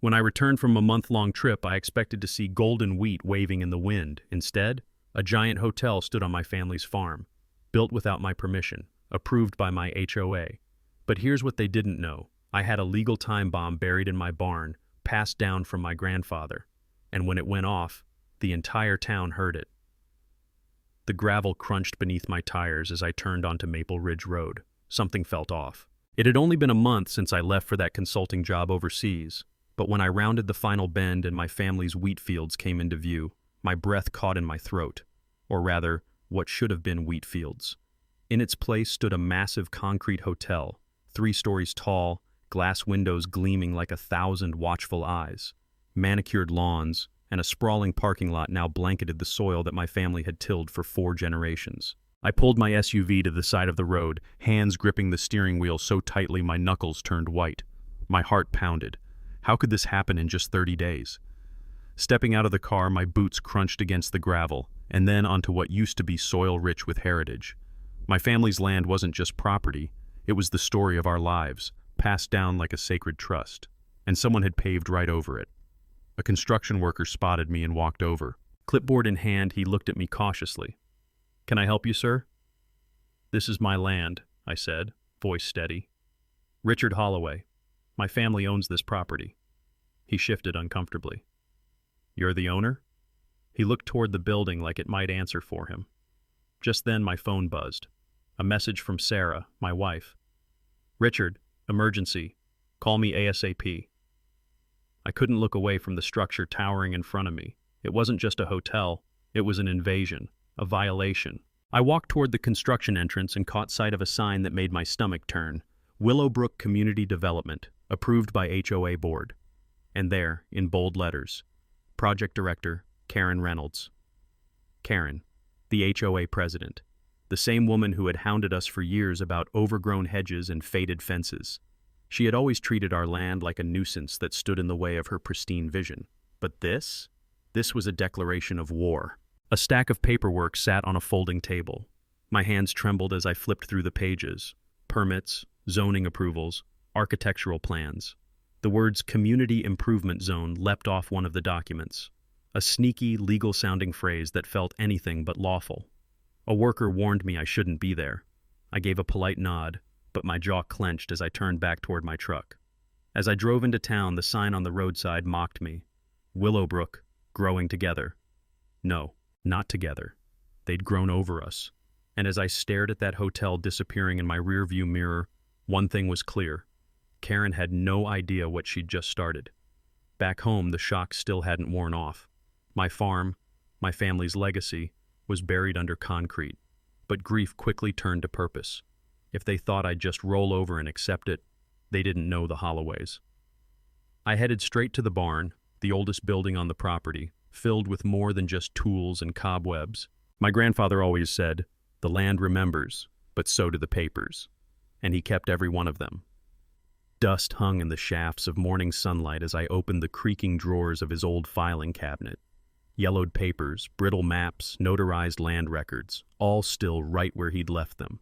When I returned from a month-long trip, I expected to see golden wheat waving in the wind. Instead, a giant hotel stood on my family's farm, built without my permission, approved by my HOA. But here's what they didn't know. I had a legal time bomb buried in my barn, passed down from my grandfather. And when it went off, the entire town heard it. The gravel crunched beneath my tires as I turned onto Maple Ridge Road. Something felt off. It had only been a month since I left for that consulting job overseas, but when I rounded the final bend and my family's wheat fields came into view, my breath caught in my throat. Or rather, what should have been wheat fields. In its place stood a massive concrete hotel, 3 stories tall, glass windows gleaming like 1,000 watchful eyes, manicured lawns, and a sprawling parking lot now blanketed the soil that my family had tilled for 4 generations. I pulled my SUV to the side of the road, hands gripping the steering wheel so tightly my knuckles turned white. My heart pounded. How could this happen in just 30 days? Stepping out of the car, my boots crunched against the gravel, and then onto what used to be soil rich with heritage. My family's land wasn't just property, it was the story of our lives, passed down like a sacred trust, and someone had paved right over it. A construction worker spotted me and walked over. Clipboard in hand, he looked at me cautiously. "Can I help you, sir?" "This is my land," I said, voice steady. "Richard Holloway. My family owns this property." He shifted uncomfortably. "You're the owner?" He looked toward the building like it might answer for him. Just then my phone buzzed. A message from Sarah, my wife. "Richard, emergency. Call me ASAP." I couldn't look away from the structure towering in front of me. It wasn't just a hotel, it was an invasion, a violation. I walked toward the construction entrance and caught sight of a sign that made my stomach turn. Willowbrook Community Development, approved by HOA Board. And there, in bold letters, Project Director, Karen Reynolds. Karen, the HOA president, the same woman who had hounded us for years about overgrown hedges and faded fences. She had always treated our land like a nuisance that stood in the way of her pristine vision. But this was a declaration of war. A stack of paperwork sat on a folding table. My hands trembled as I flipped through the pages. Permits, zoning approvals, architectural plans. The words Community Improvement Zone leapt off one of the documents. A sneaky, legal-sounding phrase that felt anything but lawful. A worker warned me I shouldn't be there. I gave a polite nod, but my jaw clenched as I turned back toward my truck. As I drove into town, the sign on the roadside mocked me. Willowbrook, growing together. No, not together. They'd grown over us. And as I stared at that hotel disappearing in my rearview mirror, one thing was clear. Karen had no idea what she'd just started. Back home, the shock still hadn't worn off. My farm, my family's legacy, was buried under concrete. But grief quickly turned to purpose. If they thought I'd just roll over and accept it, they didn't know the Holloways. I headed straight to the barn, the oldest building on the property, filled with more than just tools and cobwebs. My grandfather always said, "The land remembers, but so do the papers." And he kept every one of them. Dust hung in the shafts of morning sunlight as I opened the creaking drawers of his old filing cabinet. Yellowed papers, brittle maps, notarized land records, all still right where he'd left them.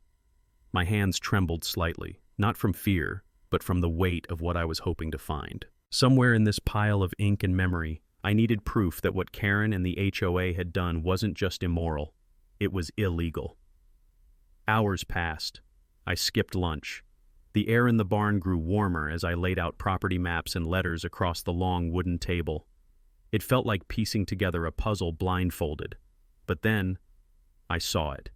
My hands trembled slightly, not from fear, but from the weight of what I was hoping to find. Somewhere in this pile of ink and memory, I needed proof that what Karen and the HOA had done wasn't just immoral, it was illegal. Hours passed. I skipped lunch. The air in the barn grew warmer as I laid out property maps and letters across the long wooden table. It felt like piecing together a puzzle blindfolded. But then, I saw it.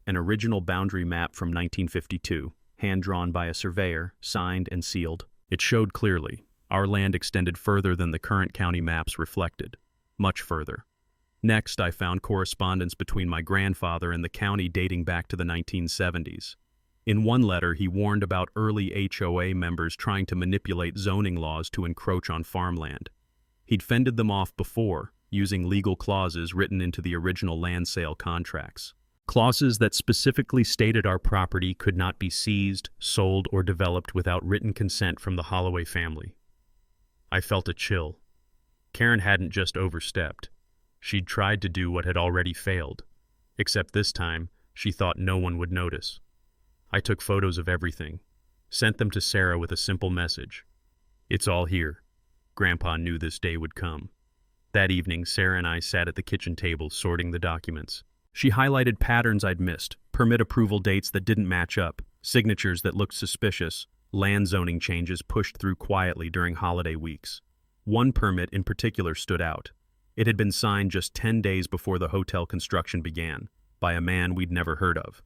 An original boundary map from 1952, hand-drawn by a surveyor, signed and sealed. It showed clearly, our land extended further than the current county maps reflected. Much further. Next, I found correspondence between my grandfather and the county dating back to the 1970s. In one letter, he warned about early HOA members trying to manipulate zoning laws to encroach on farmland. He'd fended them off before, using legal clauses written into the original land sale contracts. Clauses that specifically stated our property could not be seized, sold, or developed without written consent from the Holloway family. I felt a chill. Karen hadn't just overstepped. She'd tried to do what had already failed. Except this time, she thought no one would notice. I took photos of everything, sent them to Sarah with a simple message. "It's all here. Grandpa knew this day would come. That evening, Sarah and I sat at the kitchen table sorting the documents. She highlighted patterns I'd missed, permit approval dates that didn't match up, signatures that looked suspicious, land zoning changes pushed through quietly during holiday weeks. One permit in particular stood out. It had been signed just 10 days before the hotel construction began, by a man we'd never heard of.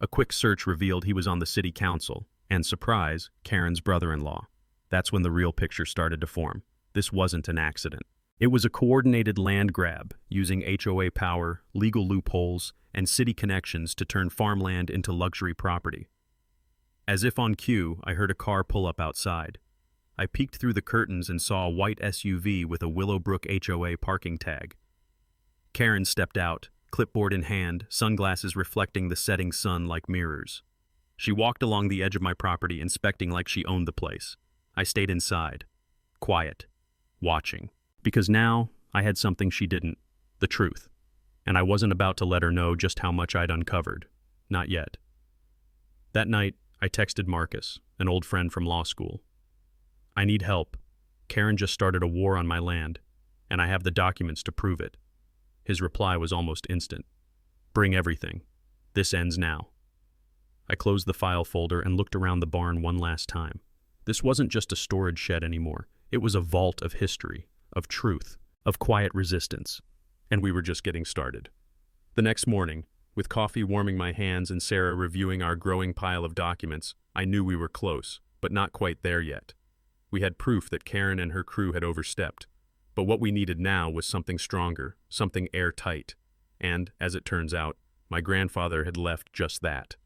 A quick search revealed he was on the city council, and surprise, Karen's brother-in-law. That's when the real picture started to form. This wasn't an accident. It was a coordinated land grab, using HOA power, legal loopholes, and city connections to turn farmland into luxury property. As if on cue, I heard a car pull up outside. I peeked through the curtains and saw a white SUV with a Willowbrook HOA parking tag. Karen stepped out, clipboard in hand, sunglasses reflecting the setting sun like mirrors. She walked along the edge of my property, inspecting like she owned the place. I stayed inside, quiet, watching. Because now, I had something she didn't, the truth. And I wasn't about to let her know just how much I'd uncovered. Not yet. That night, I texted Marcus, an old friend from law school. I need help. Karen just started a war on my land, and I have the documents to prove it. His reply was almost instant. Bring everything. This ends now. I closed the file folder and looked around the barn one last time. This wasn't just a storage shed anymore. It was a vault of history, of truth, of quiet resistance. And we were just getting started. The next morning, with coffee warming my hands and Sarah reviewing our growing pile of documents, I knew we were close, but not quite there yet. We had proof that Karen and her crew had overstepped. But what we needed now was something stronger, something airtight. And, as it turns out, my grandfather had left just that.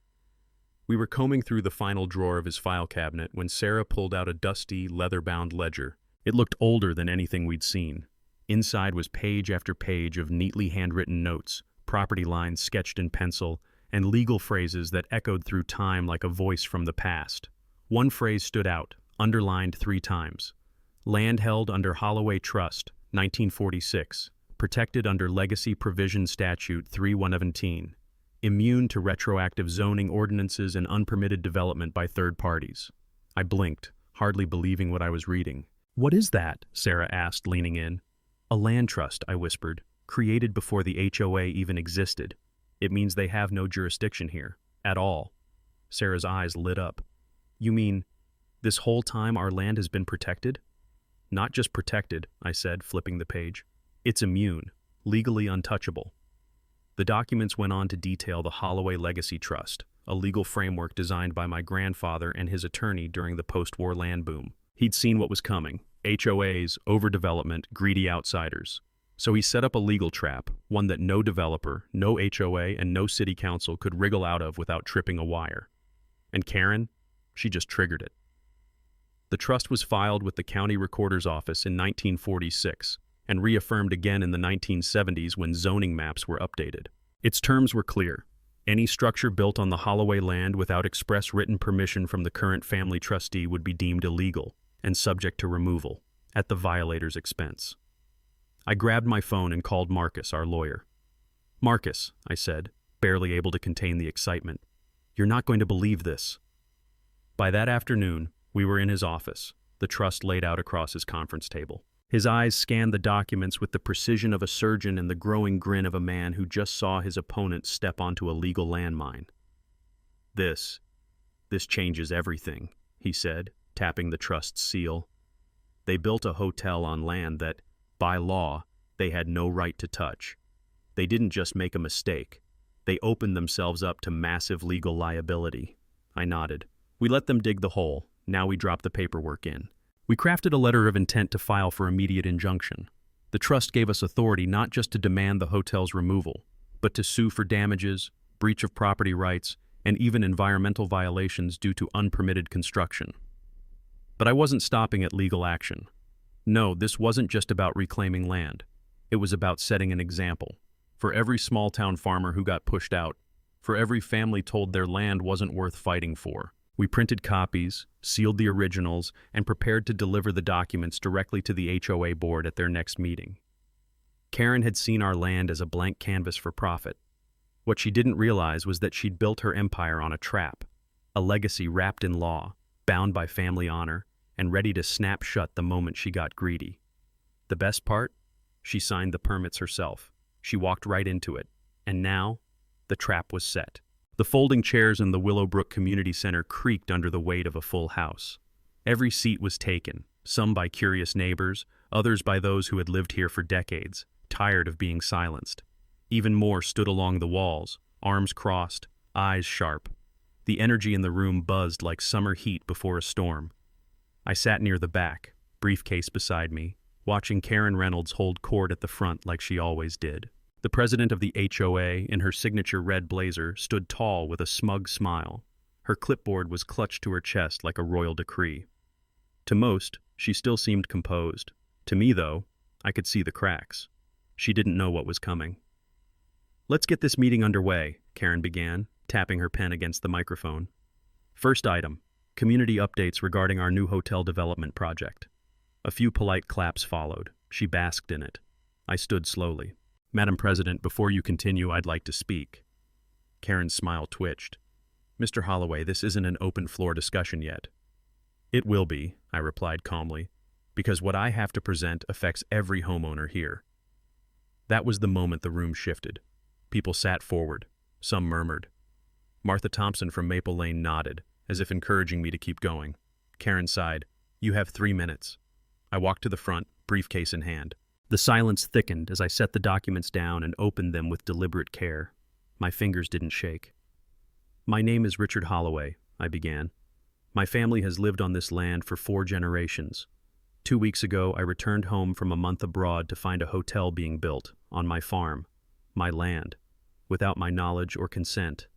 We were combing through the final drawer of his file cabinet when Sarah pulled out a dusty, leather-bound ledger. It looked older than anything we'd seen. Inside was page after page of neatly handwritten notes, property lines sketched in pencil, and legal phrases that echoed through time like a voice from the past. One phrase stood out, underlined 3 times. Land held under Holloway Trust, 1946, protected under Legacy Provision Statute 3117, immune to retroactive zoning ordinances and unpermitted development by third parties. I blinked, hardly believing what I was reading. "What is that?" Sarah asked, leaning in. "A land trust," I whispered, "created before the HOA even existed. It means they have no jurisdiction here, at all." Sarah's eyes lit up. "You mean, this whole time our land has been protected?" "Not just protected," I said, flipping the page. "It's immune, legally untouchable." The documents went on to detail the Holloway Legacy Trust, a legal framework designed by my grandfather and his attorney during the post-war land boom. He'd seen what was coming: HOAs, overdevelopment, greedy outsiders. So he set up a legal trap, one that no developer, no HOA, and no city council could wriggle out of without tripping a wire. And Karen, she just triggered it. The trust was filed with the county recorder's office in 1946, and reaffirmed again in the 1970s when zoning maps were updated. Its terms were clear. Any structure built on the Holloway land without express written permission from the current family trustee would be deemed illegal and subject to removal, at the violator's expense. I grabbed my phone and called Marcus, our lawyer. "Marcus," I said, barely able to contain the excitement, "you're not going to believe this." By that afternoon, we were in his office, the trust laid out across his conference table. His eyes scanned the documents with the precision of a surgeon and the growing grin of a man who just saw his opponent step onto a legal landmine. This changes everything," he said, tapping the trust's seal. "They built a hotel on land that, by law, they had no right to touch. They didn't just make a mistake. They opened themselves up to massive legal liability." I nodded. "We let them dig the hole. Now we drop the paperwork in." We crafted a letter of intent to file for immediate injunction. The trust gave us authority not just to demand the hotel's removal, but to sue for damages, breach of property rights, and even environmental violations due to unpermitted construction. But I wasn't stopping at legal action. No, this wasn't just about reclaiming land. It was about setting an example. For every small-town farmer who got pushed out, for every family told their land wasn't worth fighting for. We printed copies, sealed the originals, and prepared to deliver the documents directly to the HOA board at their next meeting. Karen had seen our land as a blank canvas for profit. What she didn't realize was that she'd built her empire on a trap, a legacy wrapped in law, bound by family honor, and ready to snap shut the moment she got greedy. The best part? She signed the permits herself. She walked right into it. And now, the trap was set. The folding chairs in the Willowbrook Community Center creaked under the weight of a full house. Every seat was taken, some by curious neighbors, others by those who had lived here for decades, tired of being silenced. Even more stood along the walls, arms crossed, eyes sharp. The energy in the room buzzed like summer heat before a storm. I sat near the back, briefcase beside me, watching Karen Reynolds hold court at the front like she always did. The president of the HOA, in her signature red blazer, stood tall with a smug smile. Her clipboard was clutched to her chest like a royal decree. To most, she still seemed composed. To me, though, I could see the cracks. She didn't know what was coming. "Let's get this meeting underway," Karen began, tapping her pen against the microphone. "First item, community updates regarding our new hotel development project." A few polite claps followed. She basked in it. I stood slowly. "Madam President, before you continue, I'd like to speak." Karen's smile twitched. "Mr. Holloway, this isn't an open-floor discussion yet." "It will be," I replied calmly, "because what I have to present affects every homeowner here." That was the moment the room shifted. People sat forward. Some murmured. Martha Thompson from Maple Lane nodded, as if encouraging me to keep going. Karen sighed. "You have 3 minutes." I walked to the front, briefcase in hand. The silence thickened as I set the documents down and opened them with deliberate care. My fingers didn't shake. "My name is Richard Holloway," I began. "My family has lived on this land for 4 generations. 2 weeks ago, I returned home from a month abroad to find a hotel being built, on my farm, my land, without my knowledge or consent."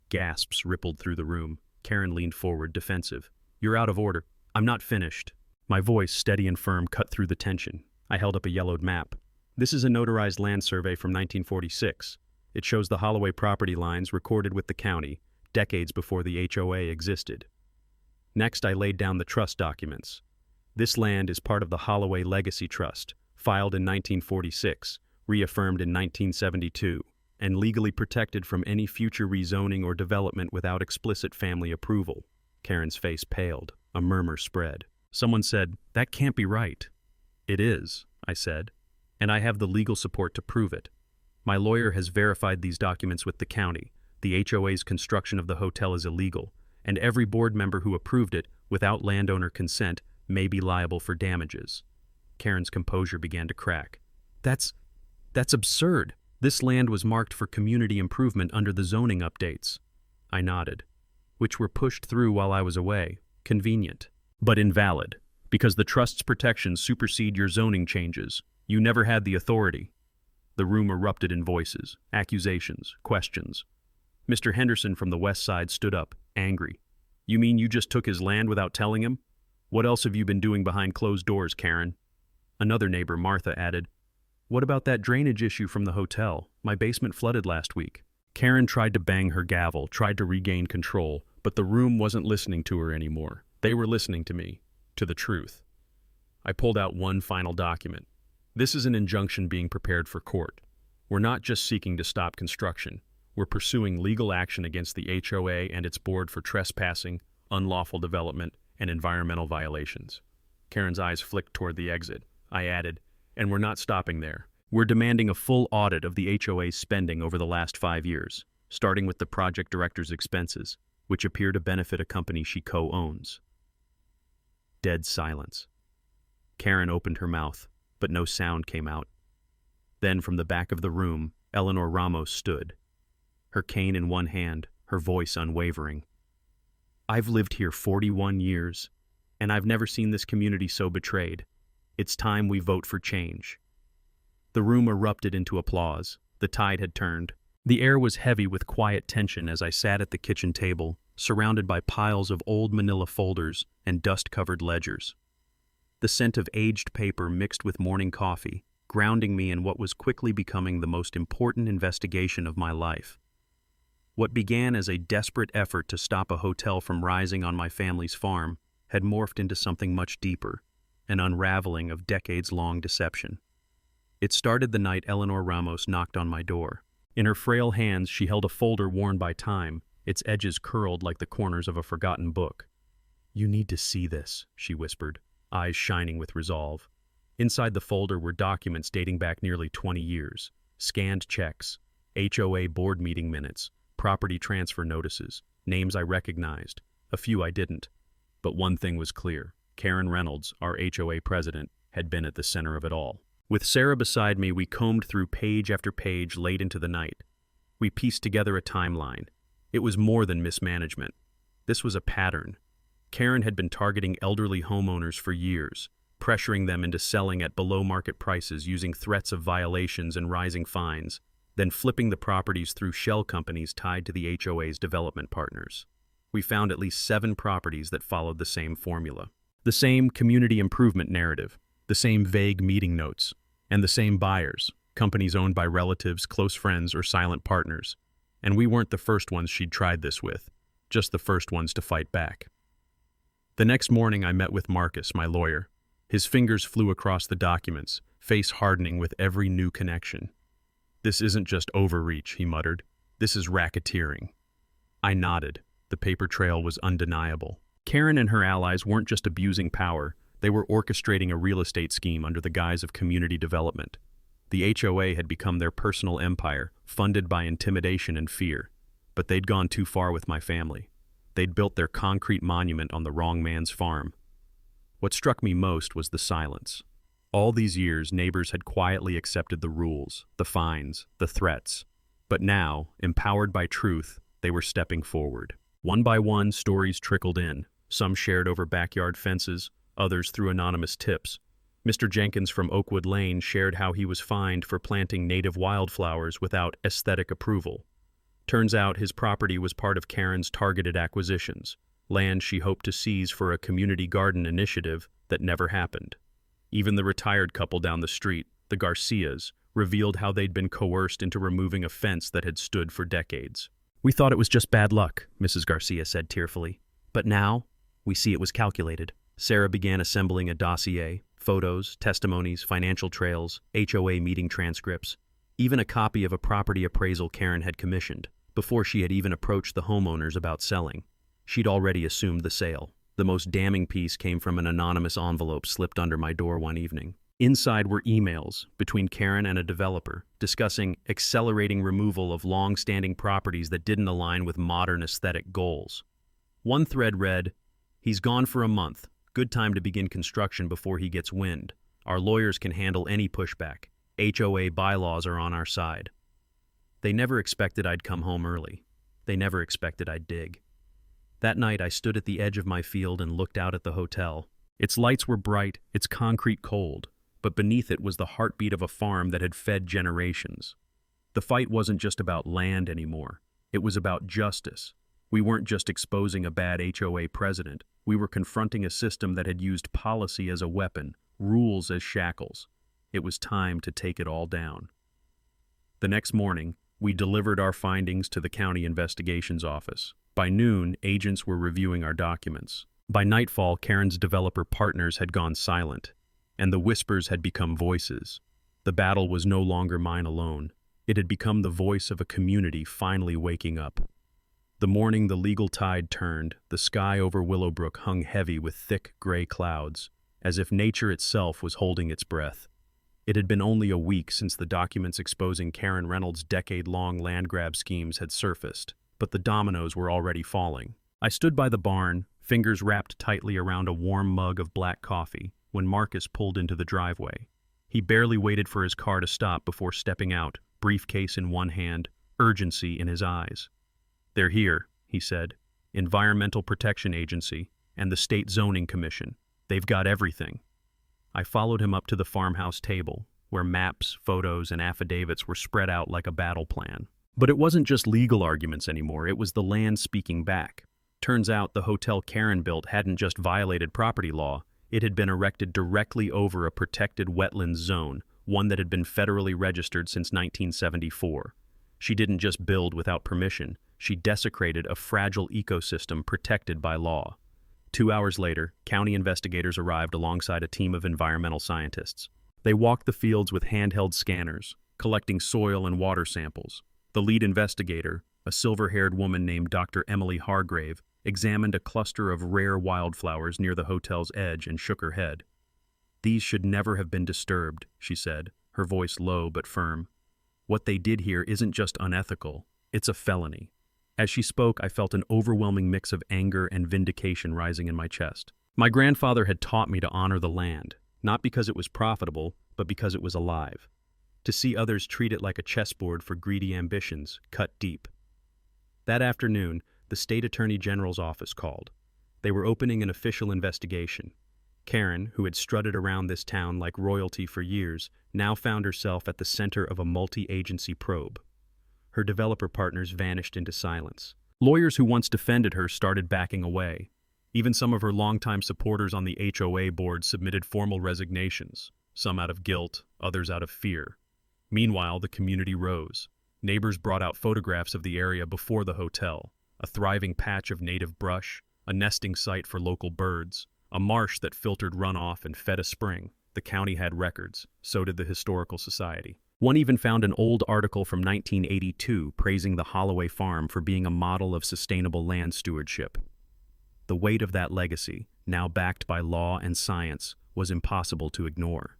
Gasps rippled through the room. Karen leaned forward, defensive. "You're out of order." "I'm not finished." My voice, steady and firm, cut through the tension. I held up a yellowed map. "This is a notarized land survey from 1946. It shows the Holloway property lines recorded with the county, decades before the HOA existed." Next, I laid down the trust documents. "This land is part of the Holloway Legacy Trust, filed in 1946, reaffirmed in 1972, and legally protected from any future rezoning or development without explicit family approval." Karen's face paled. A murmur spread. Someone said, "That can't be right." "It is," I said, "and I have the legal support to prove it. My lawyer has verified these documents with the county. The HOA's construction of the hotel is illegal, and every board member who approved it, without landowner consent, may be liable for damages." Karen's composure began to crack. That's absurd. This land was marked for community improvement under the zoning updates." I nodded. "Which were pushed through while I was away. Convenient. But invalid. Because the trust's protections supersede your zoning changes. You never had the authority." The room erupted in voices, accusations, questions. Mr. Henderson from the west side stood up, angry. "You mean you just took his land without telling him? What else have you been doing behind closed doors, Karen?" Another neighbor, Martha, added, "What about that drainage issue from the hotel? My basement flooded last week." Karen tried to bang her gavel, tried to regain control, but the room wasn't listening to her anymore. They were listening to me. To the truth. I pulled out one final document. "This is an injunction being prepared for court. We're not just seeking to stop construction. We're pursuing legal action against the HOA and its board for trespassing, unlawful development, and environmental violations." Karen's eyes flicked toward the exit. I added, "And we're not stopping there. We're demanding a full audit of the HOA's spending over the last 5 years, starting with the project director's expenses, which appear to benefit a company she co-owns." Dead silence. Karen opened her mouth, but no sound came out. Then from the back of the room, Eleanor Ramos stood, her cane in one hand, her voice unwavering. "I've lived here 41 years, and I've never seen this community so betrayed. It's time we vote for change." The room erupted into applause. The tide had turned. The air was heavy with quiet tension as I sat at the kitchen table, surrounded by piles of old manila folders and dust-covered ledgers. The scent of aged paper mixed with morning coffee, grounding me in what was quickly becoming the most important investigation of my life. What began as a desperate effort to stop a hotel from rising on my family's farm had morphed into something much deeper, an unraveling of decades-long deception. It started the night Eleanor Ramos knocked on my door. In her frail hands, she held a folder worn by time, its edges curled like the corners of a forgotten book. "You need to see this," she whispered, eyes shining with resolve. Inside the folder were documents dating back nearly 20 years, scanned checks, HOA board meeting minutes, property transfer notices, names I recognized, a few I didn't. But one thing was clear. Karen Reynolds, our HOA president, had been at the center of it all. With Sarah beside me, we combed through page after page late into the night. We pieced together a timeline. It was more than mismanagement. This was a pattern. Karen had been targeting elderly homeowners for years, pressuring them into selling at below-market prices using threats of violations and rising fines, then flipping the properties through shell companies tied to the HOA's development partners. We found at least 7 properties that followed the same formula. The same community improvement narrative, the same vague meeting notes, and the same buyers, companies owned by relatives, close friends, or silent partners. And we weren't the first ones she'd tried this with, just the first ones to fight back. The next morning I met with Marcus, my lawyer. His fingers flew across the documents, face hardening with every new connection. "This isn't just overreach," he muttered. "This is racketeering." I nodded. The paper trail was undeniable. Karen and her allies weren't just abusing power, they were orchestrating a real estate scheme under the guise of community development. The HOA had become their personal empire, funded by intimidation and fear. But they'd gone too far with my family. They'd built their concrete monument on the wrong man's farm. What struck me most was the silence. All these years, neighbors had quietly accepted the rules, the fines, the threats. But now, empowered by truth, they were stepping forward. One by one, stories trickled in, some shared over backyard fences, others through anonymous tips. Mr. Jenkins from Oakwood Lane shared how he was fined for planting native wildflowers without aesthetic approval. Turns out his property was part of Karen's targeted acquisitions, land she hoped to seize for a community garden initiative that never happened. Even the retired couple down the street, the Garcias, revealed how they'd been coerced into removing a fence that had stood for decades. "We thought it was just bad luck," Mrs. Garcia said tearfully. "But now, we see it was calculated." Sarah began assembling a dossier, photos, testimonies, financial trails, HOA meeting transcripts, even a copy of a property appraisal Karen had commissioned. Before she had even approached the homeowners about selling, she'd already assumed the sale. The most damning piece came from an anonymous envelope slipped under my door one evening. Inside were emails between Karen and a developer discussing accelerating removal of long-standing properties that didn't align with modern aesthetic goals. One thread read, "He's gone for a month. Good time to begin construction before he gets wind. Our lawyers can handle any pushback. HOA bylaws are on our side." They never expected I'd come home early. They never expected I'd dig. That night I stood at the edge of my field and looked out at the hotel. Its lights were bright, its concrete cold, but beneath it was the heartbeat of a farm that had fed generations. The fight wasn't just about land anymore. It was about justice. We weren't just exposing a bad HOA president. We were confronting a system that had used policy as a weapon, rules as shackles. It was time to take it all down. The next morning, we delivered our findings to the county investigations office. By noon, agents were reviewing our documents. By nightfall, Karen's developer partners had gone silent, and the whispers had become voices. The battle was no longer mine alone. It had become the voice of a community finally waking up. The morning the legal tide turned, the sky over Willowbrook hung heavy with thick gray clouds, as if nature itself was holding its breath. It had been only a week since the documents exposing Karen Reynolds' decade-long land grab schemes had surfaced, but the dominoes were already falling. I stood by the barn, fingers wrapped tightly around a warm mug of black coffee, when Marcus pulled into the driveway. He barely waited for his car to stop before stepping out, briefcase in one hand, urgency in his eyes. "They're here," he said. "Environmental Protection Agency and the State Zoning Commission. They've got everything." I followed him up to the farmhouse table, where maps, photos, and affidavits were spread out like a battle plan. But it wasn't just legal arguments anymore, it was the land speaking back. Turns out the hotel Karen built hadn't just violated property law, it had been erected directly over a protected wetlands zone, one that had been federally registered since 1974. She didn't just build without permission, she desecrated a fragile ecosystem protected by law. 2 hours later, county investigators arrived alongside a team of environmental scientists. They walked the fields with handheld scanners, collecting soil and water samples. The lead investigator, a silver-haired woman named Dr. Emily Hargrave, examined a cluster of rare wildflowers near the hotel's edge, and shook her head. "These should never have been disturbed," she said, her voice low but firm. "What they did here isn't just unethical, it's a felony." As she spoke, I felt an overwhelming mix of anger and vindication rising in my chest. My grandfather had taught me to honor the land, not because it was profitable, but because it was alive. To see others treat it like a chessboard for greedy ambitions cut deep. That afternoon, the state attorney general's office called. They were opening an official investigation. Karen, who had strutted around this town like royalty for years, now found herself at the center of a multi-agency probe. Her developer partners vanished into silence. Lawyers who once defended her started backing away. Even some of her longtime supporters on the HOA board submitted formal resignations, some out of guilt, others out of fear. Meanwhile, the community rose. Neighbors brought out photographs of the area before the hotel, a thriving patch of native brush, a nesting site for local birds, a marsh that filtered runoff and fed a spring. The county had records, so did the Historical Society. One even found an old article from 1982 praising the Holloway farm for being a model of sustainable land stewardship. The weight of that legacy, now backed by law and science, was impossible to ignore.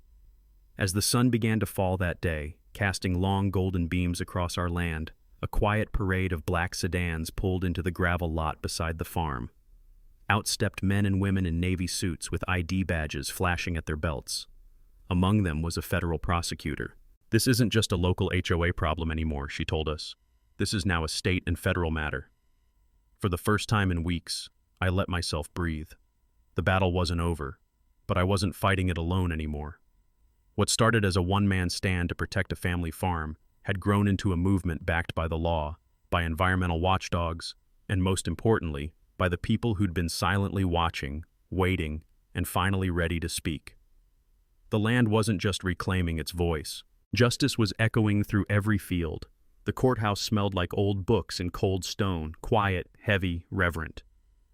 As the sun began to fall that day, casting long golden beams across our land, a quiet parade of black sedans pulled into the gravel lot beside the farm. Out stepped men and women in navy suits with ID badges flashing at their belts. Among them was a federal prosecutor. "This isn't just a local HOA problem anymore," she told us. "This is now a state and federal matter." For the first time in weeks, I let myself breathe. The battle wasn't over, but I wasn't fighting it alone anymore. What started as a one-man stand to protect a family farm had grown into a movement backed by the law, by environmental watchdogs, and most importantly, by the people who'd been silently watching, waiting, and finally ready to speak. The land wasn't just reclaiming its voice. Justice was echoing through every field. The courthouse smelled like old books in cold stone, quiet, heavy, reverent.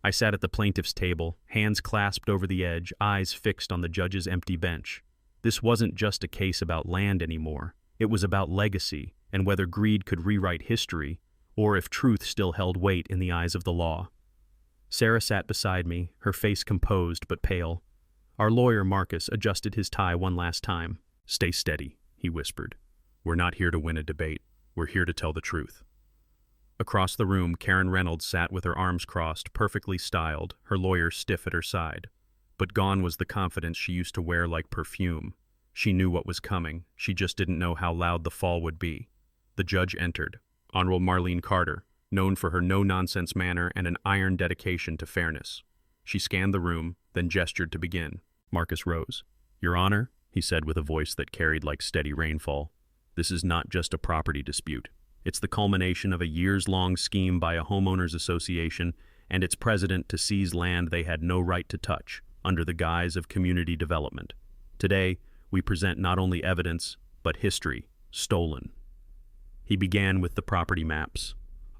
I sat at the plaintiff's table, hands clasped over the edge, eyes fixed on the judge's empty bench. This wasn't just a case about land anymore. It was about legacy and whether greed could rewrite history, or if truth still held weight in the eyes of the law. Sarah sat beside me, her face composed but pale. Our lawyer, Marcus, adjusted his tie one last time. "Stay steady," he whispered. "We're not here to win a debate. We're here to tell the truth." Across the room, Karen Reynolds sat with her arms crossed, perfectly styled, her lawyer stiff at her side. But gone was the confidence she used to wear like perfume. She knew what was coming. She just didn't know how loud the fall would be. The judge entered. Honorable Marlene Carter, known for her no-nonsense manner and an iron dedication to fairness. She scanned the room, then gestured to begin. Marcus rose. "Your Honor," he said with a voice that carried like steady rainfall, "this is not just a property dispute. It's the culmination of a years-long scheme by a homeowners association and its president to seize land they had no right to touch, under the guise of community development. Today, we present not only evidence, but history, stolen." He began with the property maps.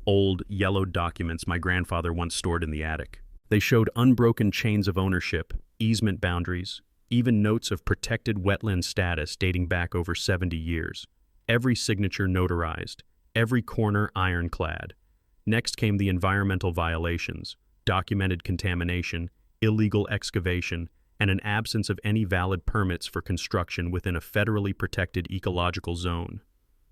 Old, yellowed documents my grandfather once stored in the attic. They showed unbroken chains of ownership, easement boundaries, even notes of protected wetland status dating back over 70 years. Every signature notarized, every corner ironclad. Next came the environmental violations, documented contamination, illegal excavation, and an absence of any valid permits for construction within a federally protected ecological zone.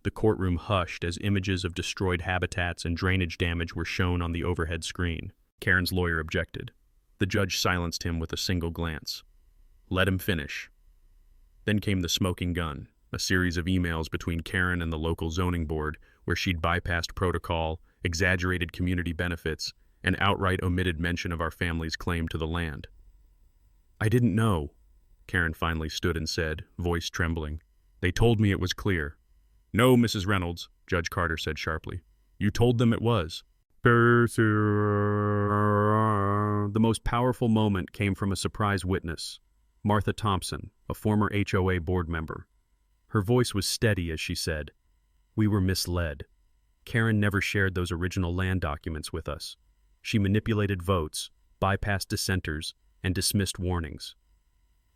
The courtroom hushed as images of destroyed habitats and drainage damage were shown on the overhead screen. Karen's lawyer objected. The judge silenced him with a single glance. "Let him finish." Then came the smoking gun, a series of emails between Karen and the local zoning board where she'd bypassed protocol, exaggerated community benefits, and outright omitted mention of our family's claim to the land. "I didn't know," Karen finally stood and said, voice trembling. "They told me it was clear." "No, Mrs. Reynolds," Judge Carter said sharply. "You told them it was." The most powerful moment came from a surprise witness, Martha Thompson, a former HOA board member. Her voice was steady as she said, "We were misled. Karen never shared those original land documents with us. She manipulated votes, bypassed dissenters, and dismissed warnings."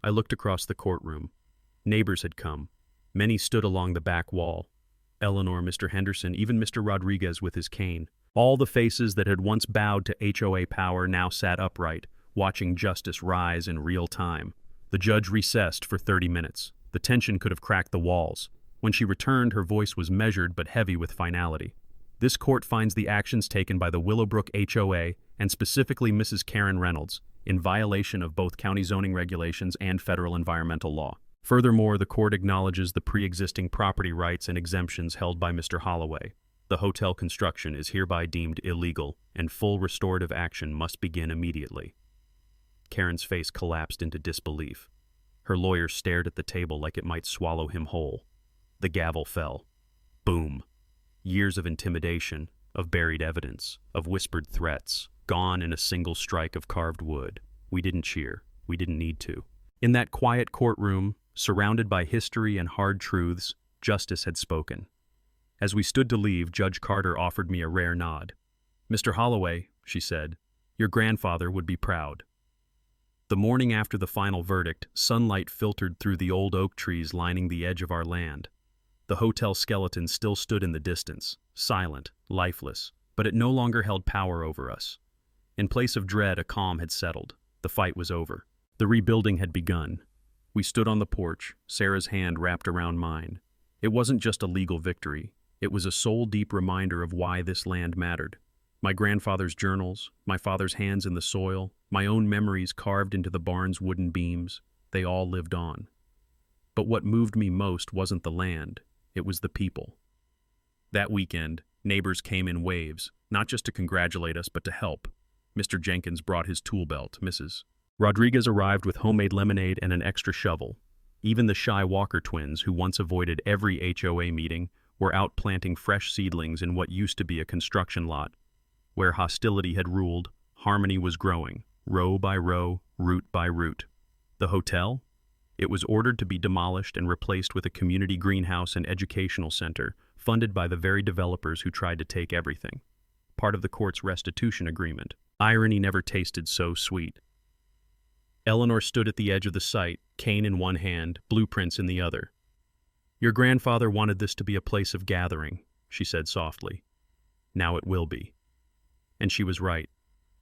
I looked across the courtroom. Neighbors had come. Many stood along the back wall. Eleanor, Mr. Henderson, even Mr. Rodriguez with his cane. All the faces that had once bowed to HOA power now sat upright, watching justice rise in real time. The judge recessed for 30 minutes. The tension could have cracked the walls. When she returned, her voice was measured but heavy with finality. This court finds the actions taken by the Willowbrook HOA, and specifically Mrs. Karen Reynolds, in violation of both county zoning regulations and federal environmental law. Furthermore, the court acknowledges the pre-existing property rights and exemptions held by Mr. Holloway. The hotel construction is hereby deemed illegal, and full restorative action must begin immediately. Karen's face collapsed into disbelief. Her lawyer stared at the table like it might swallow him whole. The gavel fell. Boom. Years of intimidation, of buried evidence, of whispered threats, gone in a single strike of carved wood. We didn't cheer. We didn't need to. In that quiet courtroom, surrounded by history and hard truths, justice had spoken. As we stood to leave, Judge Carter offered me a rare nod. "Mr. Holloway," she said, "your grandfather would be proud." The morning after the final verdict, sunlight filtered through the old oak trees lining the edge of our land. The hotel skeleton still stood in the distance, silent, lifeless, but it no longer held power over us. In place of dread, a calm had settled. The fight was over. The rebuilding had begun. We stood on the porch, Sarah's hand wrapped around mine. It wasn't just a legal victory. It was a soul-deep reminder of why this land mattered. My grandfather's journals, my father's hands in the soil, my own memories carved into the barn's wooden beams, they all lived on. But what moved me most wasn't the land, it was the people. That weekend, neighbors came in waves, not just to congratulate us, but to help. Mr. Jenkins brought his tool belt, Mrs. Rodriguez arrived with homemade lemonade and an extra shovel. Even the shy Walker twins, who once avoided every HOA meeting, were out planting fresh seedlings in what used to be a construction lot. Where hostility had ruled, harmony was growing, row by row, root by root. The hotel? It was ordered to be demolished and replaced with a community greenhouse and educational center, funded by the very developers who tried to take everything. Part of the court's restitution agreement. Irony never tasted so sweet. Eleanor stood at the edge of the site, cane in one hand, blueprints in the other. "Your grandfather wanted this to be a place of gathering," she said softly. "Now it will be." And she was right.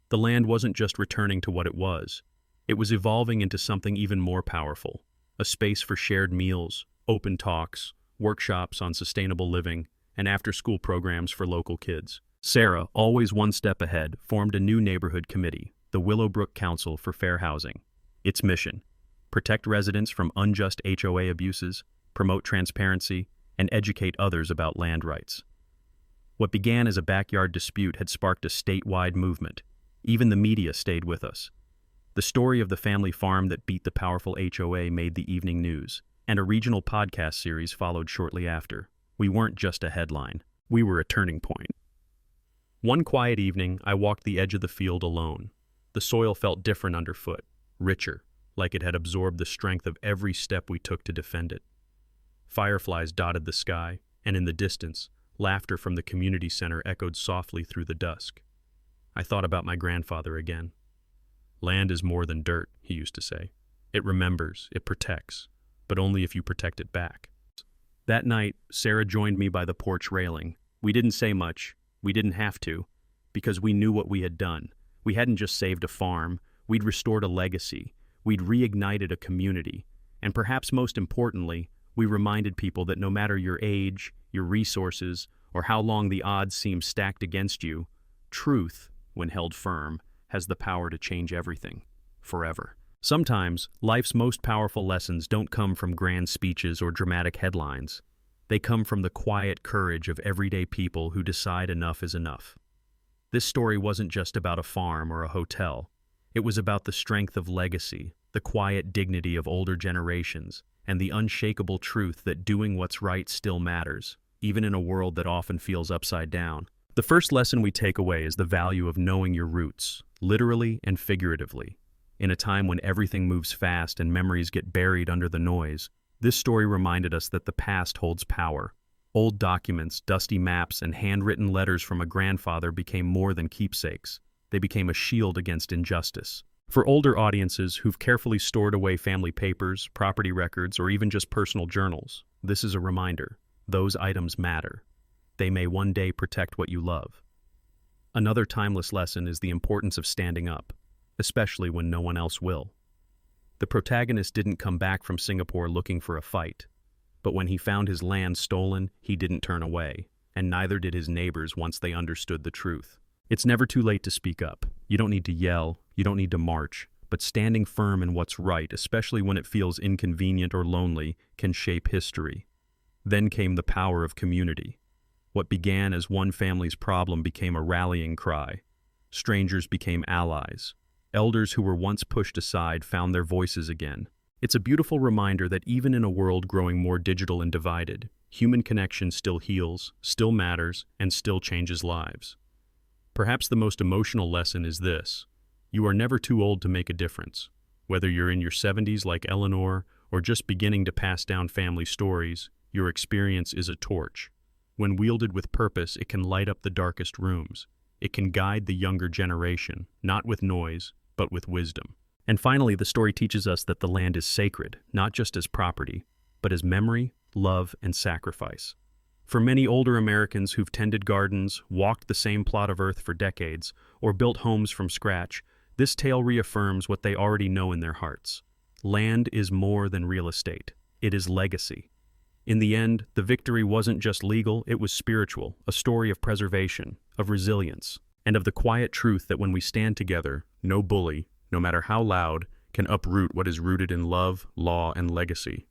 The land wasn't just returning to what it was. It was evolving into something even more powerful, a space for shared meals, open talks, workshops on sustainable living, and after-school programs for local kids. Sarah, always one step ahead, formed a new neighborhood committee, the Willowbrook Council for Fair Housing. Its mission: protect residents from unjust HOA abuses, promote transparency, and educate others about land rights. What began as a backyard dispute had sparked a statewide movement. Even the media stayed with us. The story of the family farm that beat the powerful HOA made the evening news, and a regional podcast series followed shortly after. We weren't just a headline. We were a turning point. One quiet evening, I walked the edge of the field alone. The soil felt different underfoot, richer, like it had absorbed the strength of every step we took to defend it. Fireflies dotted the sky, and in the distance, laughter from the community center echoed softly through the dusk. I thought about my grandfather again. "Land is more than dirt," he used to say. "It remembers, it protects, but only if you protect it back." That night, Sarah joined me by the porch railing. We didn't say much. We didn't have to, because we knew what we had done. We hadn't just saved a farm. We'd restored a legacy. We'd reignited a community. And perhaps most importantly, we reminded people that no matter your age, your resources, or how long the odds seem stacked against you, truth, when held firm, has the power to change everything, forever. Sometimes, life's most powerful lessons don't come from grand speeches or dramatic headlines. They come from the quiet courage of everyday people who decide enough is enough. This story wasn't just about a farm or a hotel. It was about the strength of legacy, the quiet dignity of older generations, and the unshakable truth that doing what's right still matters, even in a world that often feels upside down. The first lesson we take away is the value of knowing your roots, literally and figuratively. In a time when everything moves fast and memories get buried under the noise, this story reminded us that the past holds power. Old documents, dusty maps, and handwritten letters from a grandfather became more than keepsakes. They became a shield against injustice. For older audiences who've carefully stored away family papers, property records, or even just personal journals, this is a reminder. Those items matter. They may one day protect what you love. Another timeless lesson is the importance of standing up, especially when no one else will. The protagonist didn't come back from Singapore looking for a fight, but when he found his land stolen, he didn't turn away, and neither did his neighbors once they understood the truth. It's never too late to speak up. You don't need to yell, you don't need to march, but standing firm in what's right, especially when it feels inconvenient or lonely, can shape history. Then came the power of community. What began as one family's problem became a rallying cry. Strangers became allies. Elders who were once pushed aside found their voices again. It's a beautiful reminder that even in a world growing more digital and divided, human connection still heals, still matters, and still changes lives. Perhaps the most emotional lesson is this: you are never too old to make a difference. Whether you're in your 70s like Eleanor or just beginning to pass down family stories, your experience is a torch. When wielded with purpose, it can light up the darkest rooms. It can guide the younger generation, not with noise, but with wisdom. And finally, the story teaches us that the land is sacred, not just as property, but as memory, love, and sacrifice. For many older Americans who've tended gardens, walked the same plot of earth for decades, or built homes from scratch, this tale reaffirms what they already know in their hearts. Land is more than real estate. It is legacy. In the end, the victory wasn't just legal, it was spiritual, a story of preservation, of resilience, and of the quiet truth that when we stand together, no bully, no matter how loud, can uproot what is rooted in love, law, and legacy.